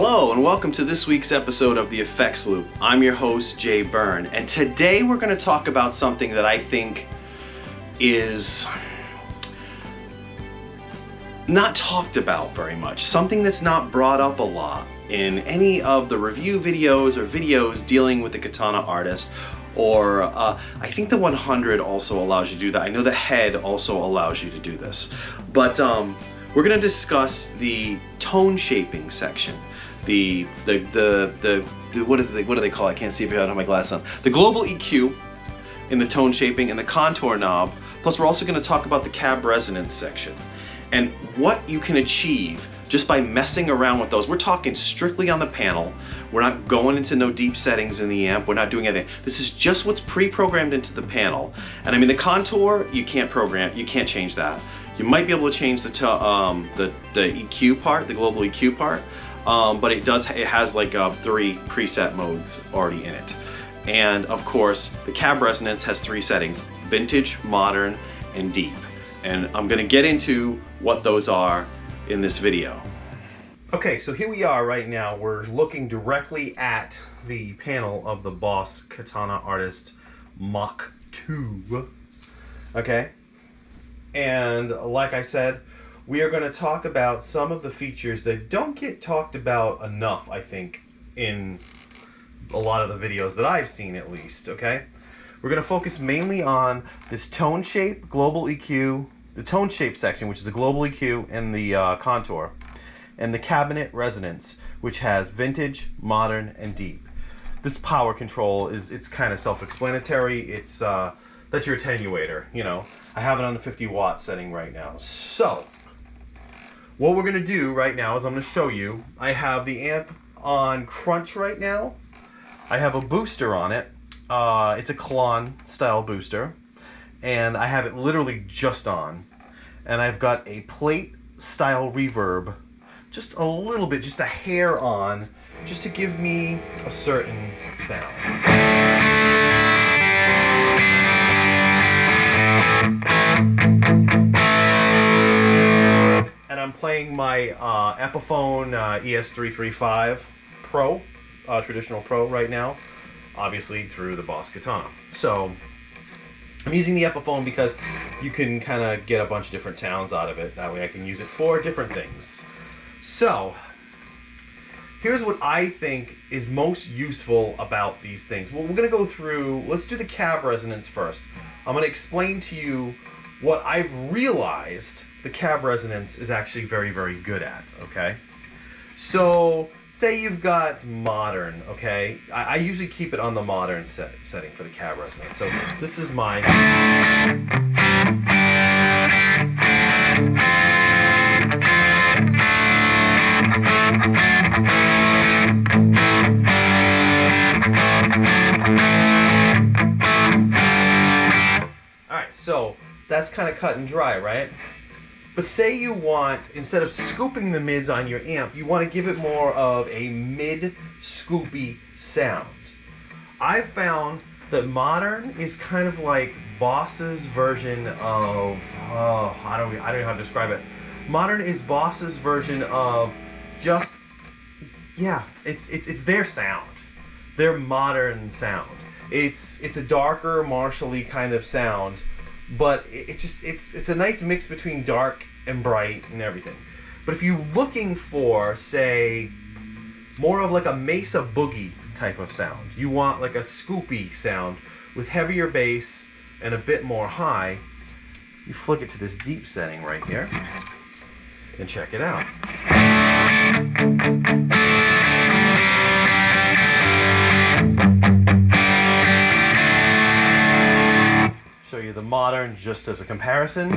Hello and welcome to this week's episode of The Effects Loop. I'm your host, Jay Byrne, and today we're going to talk about something that I think is not talked about very much, something that's not brought up a lot in any of the review videos or videos dealing with the katana artist, or I think the 100 also allows you to do that. I know the head also allows you to do this, but we're going to discuss the tone shaping section. What do they call it? I can't see if I have my glasses on. The global EQ in the tone shaping and the contour knob. Plus we're also going to talk about the cab resonance section and what you can achieve just by messing around with those. We're talking strictly on the panel. We're not going into no deep settings in the amp. We're not doing anything. This is just what's pre-programmed into the panel. And I mean, the contour, you can't program, you can't change that. You might be able to change the EQ part, the global EQ part, but it has like 3 preset modes already in it. And of course, the cab resonance has 3 settings: vintage, modern, and deep. And I'm gonna get into what those are in this video. Okay, so here we are right now. We're looking directly at the panel of the BOSS Katana Artist MKII. Okay? And like I said, we are going to talk about some of the features that don't get talked about enough, I think, in a lot of the videos that I've seen at least, okay? We're going to focus mainly on this tone shape, global EQ, the tone shape section, which is the global EQ and the contour, and the cabinet resonance, which has vintage, modern, and deep. This power control it's kind of self-explanatory. It's that's your attenuator, you know. I have it on the 50 watt setting right now. So what we're gonna do right now is I'm gonna show you. I have the amp on crunch right now. I have a booster on it. It's a Klon style booster, and I have it literally just on. And I've got a plate style reverb, just a little bit, just a hair on, just to give me a certain sound. And I'm playing my Epiphone ES335 Pro, traditional Pro right now, obviously through the BOSS Katana. So I'm using the Epiphone because you can kind of get a bunch of different sounds out of it. That way I can use it for different things. So here's what I think is most useful about these things. Well, we're going to go through, let's do the cab resonance first. I'm going to explain to you what I've realized the cab resonance is actually very, very good at, okay? So say you've got modern, okay? I usually keep it on the modern setting for the cab resonance. So this is my... Alright, so that's kind of cut and dry, right? But say you want, instead of scooping the mids on your amp, you want to give it more of a mid-scoopy sound. I've found that modern is kind of like Boss's version of, I don't know how to describe it. Modern is Boss's version of just, yeah, it's their sound, their modern sound. It's a darker, martially kind of sound, but it's a nice mix between dark and bright and everything. But if you're looking for, say, more of like a Mesa Boogie type of sound, you want like a scoopy sound with heavier bass and a bit more high, you flick it to this deep setting right here and check it out. Show you the modern just as a comparison.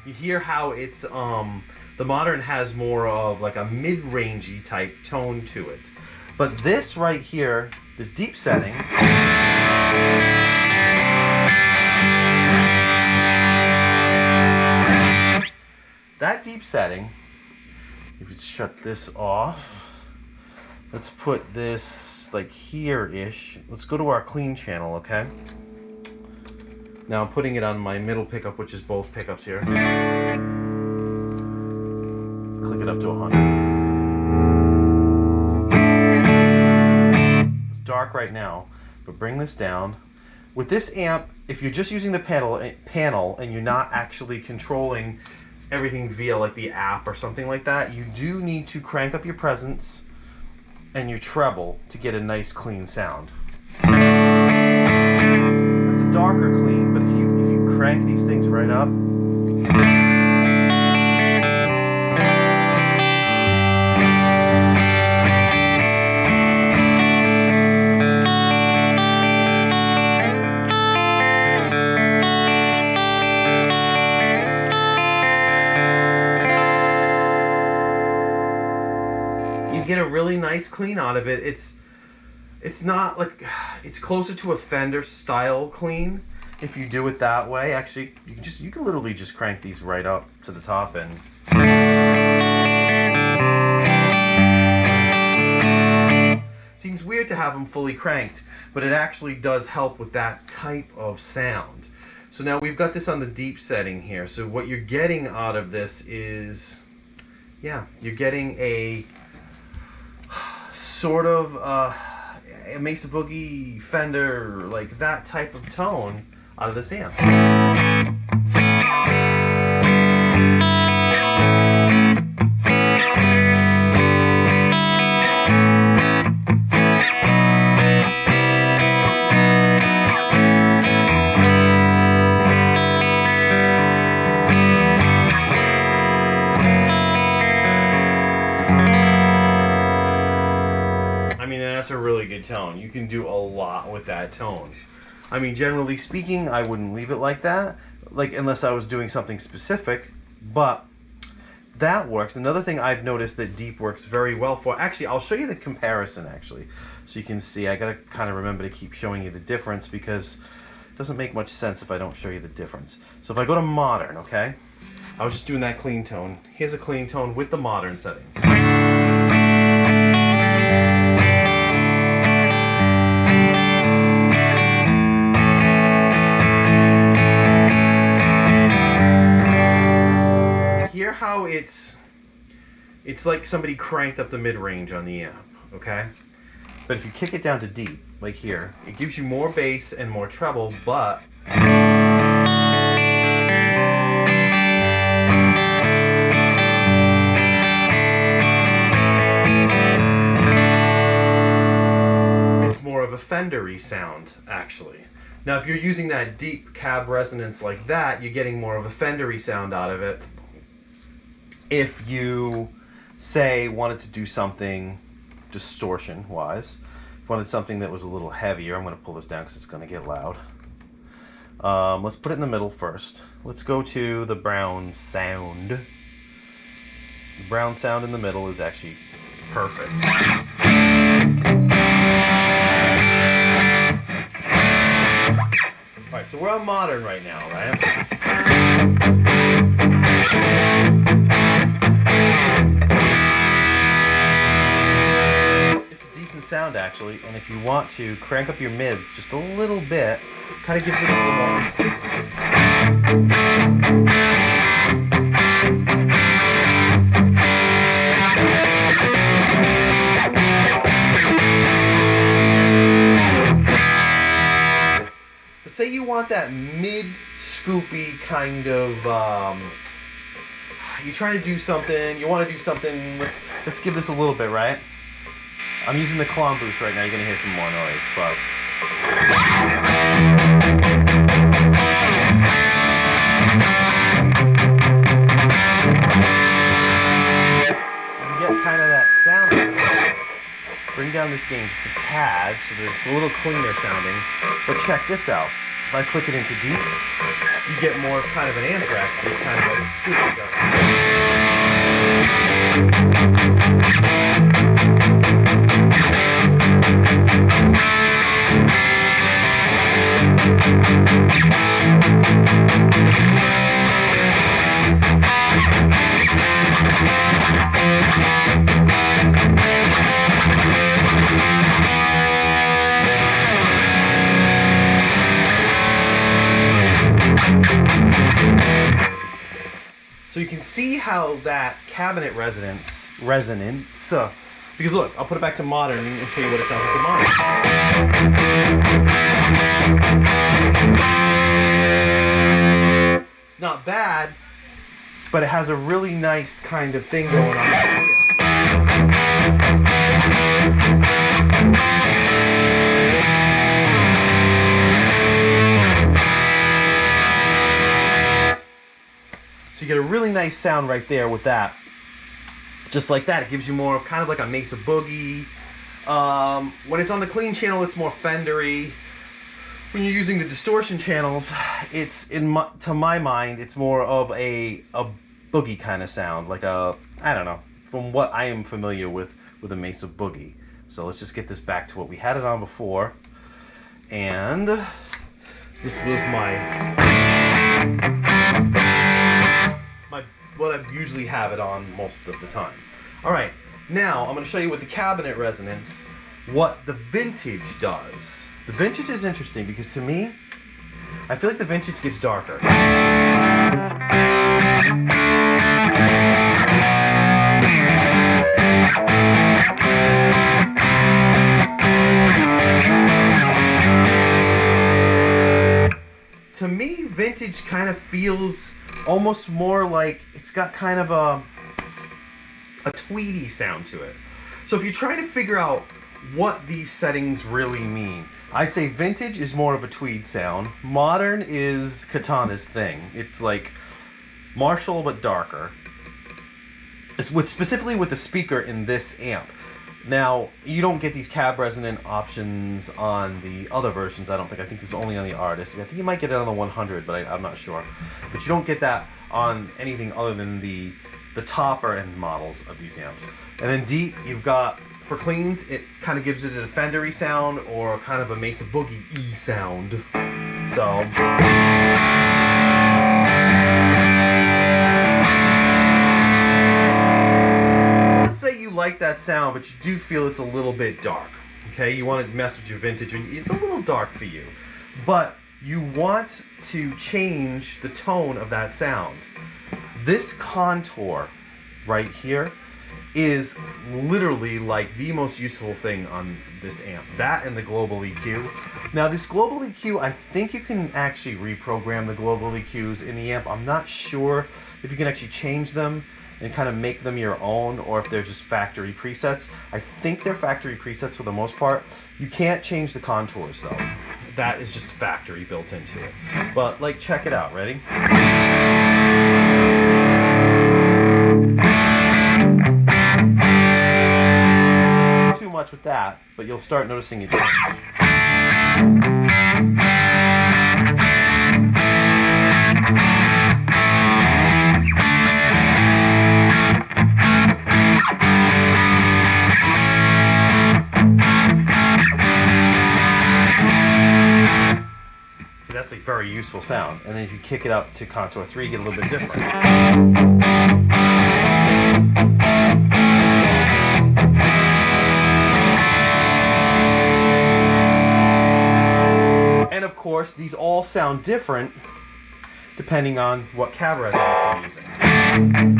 You hear how it's the modern has more of like a mid-rangey type tone to it. But this right here, this deep setting, that deep setting, if you shut this off, let's put this like here-ish. Let's go to our clean channel, okay? Now I'm putting it on my middle pickup, which is both pickups here. Click it up to 100. It's dark right now, but bring this down. With this amp, if you're just using the panel and you're not actually controlling everything via like the app or something like that, you do need to crank up your presence and your treble to get a nice clean sound. That's a darker clean, but if you crank these things right up, you get a really nice clean out of it. It's not like, it's closer to a Fender style clean if you do it that way. Actually, you can literally just crank these right up to the top end. Seems weird to have them fully cranked, but it actually does help with that type of sound. So now we've got this on the deep setting here. So what you're getting out of this is, yeah, you're getting a sort of it makes a boogie Fender, like that type of tone out of this amp. That's a really good tone. You can do a lot with that tone. I mean, generally speaking, I wouldn't leave it like that, like unless I was doing something specific, but that works. Another thing I've noticed that deep works very well for, actually, I'll show you the comparison actually, so you can see. I gotta kind of remember to keep showing you the difference because it doesn't make much sense if I don't show you the difference. So if I go to modern, okay, I was just doing that clean tone. Here's a clean tone with the modern setting. How it's like somebody cranked up the mid-range on the amp, okay? But if you kick it down to deep, like here, it gives you more bass and more treble, but it's more of a Fender-y sound, actually. Now, if you're using that deep cab resonance like that, you're getting more of a Fender-y sound out of it. If you, say, wanted to do something distortion-wise, if you wanted something that was a little heavier, I'm going to pull this down because it's going to get loud. Let's put it in the middle first. Let's go to the brown sound. The brown sound in the middle is actually perfect. Alright, so we're on modern right now, right? Sound actually, and if you want to crank up your mids just a little bit, kind of gives it a little more. But say you want that mid scoopy kind of you're trying to do something, you want to do something, let's give this a little bit, right? I'm using the clone boost right now. You're going to hear some more noise, but you can get kind of that sound. Bring down this gain just a tad so that it's a little cleaner sounding. But check this out. If I click it into deep, you get more of kind of an anthrax, so kind of like a scoop. you can see how that cabinet resonance, because look, I'll put it back to modern and show you what it sounds like in modern. It's not bad, but it has a really nice kind of thing going on here. So you get a really nice sound right there with that. Just like that, it gives you more of kind of like a Mesa Boogie. When it's on the clean channel, it's more Fendery. When you're using the distortion channels, it's to my mind, it's more of a boogie kind of sound, like a, I don't know, from what I am familiar with a Mesa Boogie. So let's just get this back to what we had it on before. And this was what I usually have it on most of the time. All right, now I'm going to show you with the cabinet resonance what the vintage does. The vintage is interesting because to me, I feel like the vintage gets darker. To me, vintage kind of feels almost more like it's got kind of a tweedy sound to it. So if you're trying to figure out what these settings really mean, I'd say vintage is more of a tweed sound. Modern is Katana's thing. It's like Marshall but darker. It's specifically with the speaker in this amp. Now, you don't get these cab resonant options on the other versions, I don't think. I think this is only on the Artist. I think you might get it on the 100, but I'm not sure. But you don't get that on anything other than the topper end models of these amps. And then deep, you've got, for cleans, it kind of gives it a Fendery sound or kind of a Mesa Boogie-y sound. So let's say you like that sound, but you do feel it's a little bit dark. Okay, you want to mess with your vintage, and it's a little dark for you. But you want to change the tone of that sound. This contour right here is literally like the most useful thing on this amp. That and the global EQ. Now this global EQ, I think you can actually reprogram the global EQs in the amp. I'm not sure if you can actually change them and kind of make them your own, or if they're just factory presets. I think they're factory presets for the most part. You can't change the contours though. That is just factory built into it. But like, check it out, ready? Too much with that, but you'll start noticing it change. See, that's a very useful sound. And then if you kick it up to contour 3, you get a little bit different. And of course, these all sound different depending on what cab resonance you're using.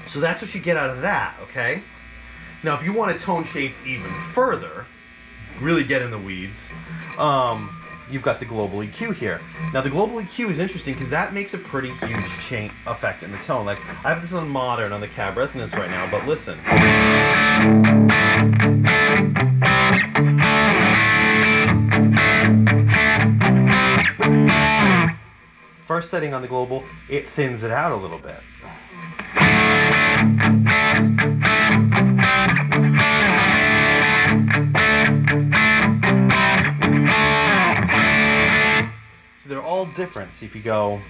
So that's what you get out of that, okay? Now, if you want to tone shape even further, really get in the weeds, you've got the global EQ here. Now, the global EQ is interesting because that makes a pretty huge chain effect in the tone. Like, I have this on modern on the cab resonance right now, but listen. First setting on the global, it thins it out a little bit. So they're all different. See if you go.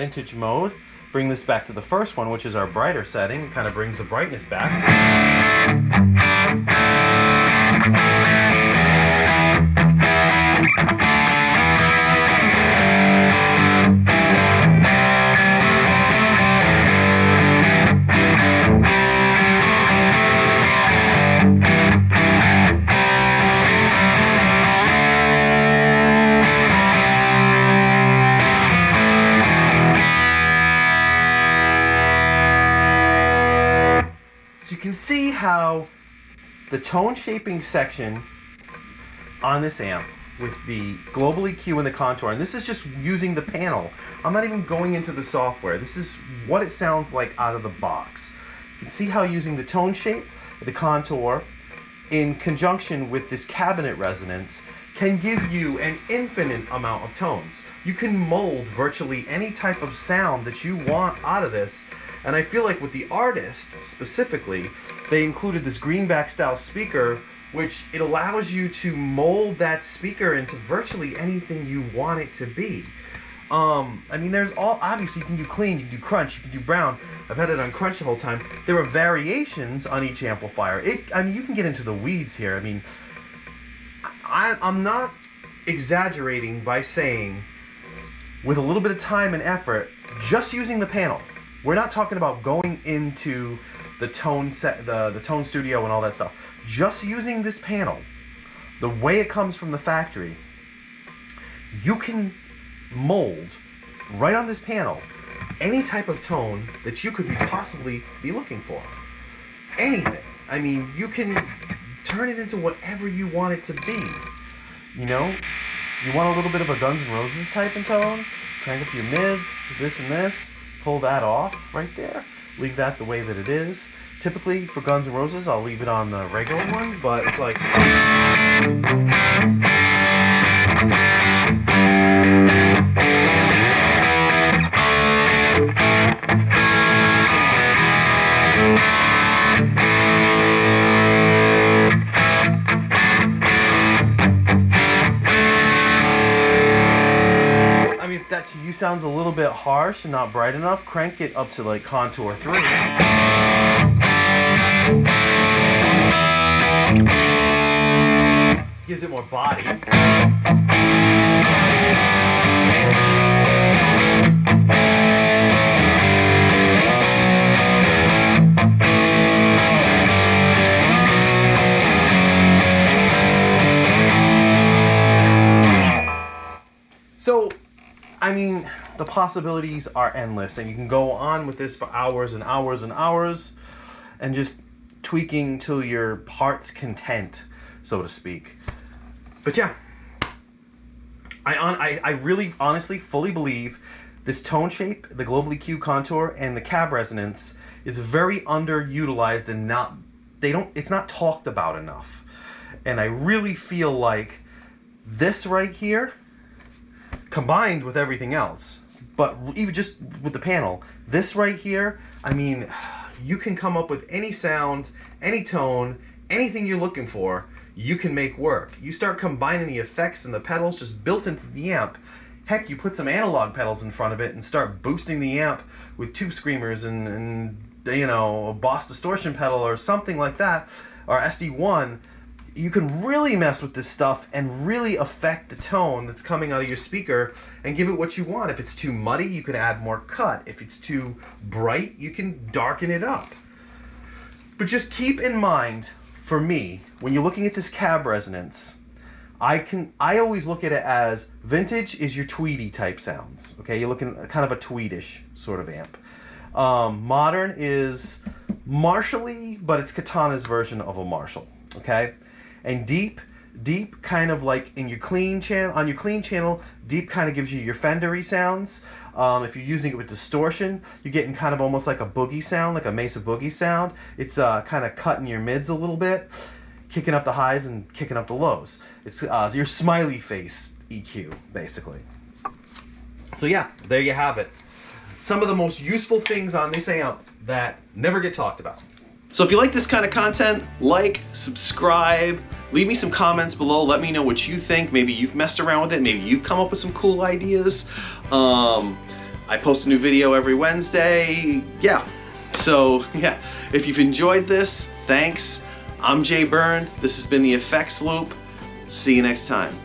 vintage mode, bring this back to the first one, which is our brighter setting. It kind of brings the brightness back. You can see how the tone shaping section on this amp with the global EQ and the contour, and this is just using the panel. I'm not even going into the software. This is what it sounds like out of the box. You can see how using the tone shape, the contour, in conjunction with this cabinet resonance can give you an infinite amount of tones. You can mold virtually any type of sound that you want out of this. And I feel like with the artist specifically, they included this greenback style speaker, which it allows you to mold that speaker into virtually anything you want it to be. I mean, there's obviously you can do clean, you can do crunch, you can do brown. I've had it on crunch the whole time. There are variations on each amplifier. I mean, you can get into the weeds here. I mean, I'm not exaggerating by saying, with a little bit of time and effort, just using the panel. We're not talking about going into the tone set, the tone studio and all that stuff. Just using this panel, the way it comes from the factory, you can mold right on this panel any type of tone that you could possibly be looking for. Anything. I mean, you can turn it into whatever you want it to be. You know, you want a little bit of a Guns N' Roses type of tone, crank up your mids, this and this, pull that off right there, leave that the way that it is. Typically for Guns N' Roses, I'll leave it on the regular one, but it's like... That to you sounds a little bit harsh and not bright enough, crank it up to like Contour 3. Gives it more body. So, I mean, the possibilities are endless, and you can go on with this for hours and hours and hours and just tweaking till your heart's content, so to speak. But yeah, I really honestly fully believe this tone shape, the global EQ contour, and the cab resonance is very underutilized and it's not talked about enough. And I really feel like this right here, combined with everything else, but even just with the panel, this right here, I mean, you can come up with any sound, any tone, anything you're looking for, you can make work. You start combining the effects and the pedals just built into the amp. Heck, you put some analog pedals in front of it and start boosting the amp with tube screamers and you know, a Boss distortion pedal or something like that, or SD1. You can really mess with this stuff and really affect the tone that's coming out of your speaker and give it what you want. If it's too muddy, you can add more cut. If it's too bright, you can darken it up. But just keep in mind, for me, when you're looking at this cab resonance, I always look at it as vintage is your Tweedy type sounds. Okay, you're looking at kind of a Tweedish sort of amp. Modern is Marshall-y, but it's Katana's version of a Marshall. Okay. And deep kind of like in your clean channel, on your clean channel, deep kind of gives you your Fendery sounds. If you're using it with distortion, you're getting kind of almost like a boogie sound, like a Mesa boogie sound. It's kind of cutting your mids a little bit, kicking up the highs and kicking up the lows. It's your smiley face EQ, basically. So yeah, there you have it. Some of the most useful things on this amp that never get talked about. So if you like this kind of content, like, subscribe, leave me some comments below, let me know what you think. Maybe you've messed around with it, maybe you've come up with some cool ideas. I post a new video every Wednesday. Yeah. So yeah, if you've enjoyed this, thanks. I'm Byrne. This has been the Effects Loop. See you next time.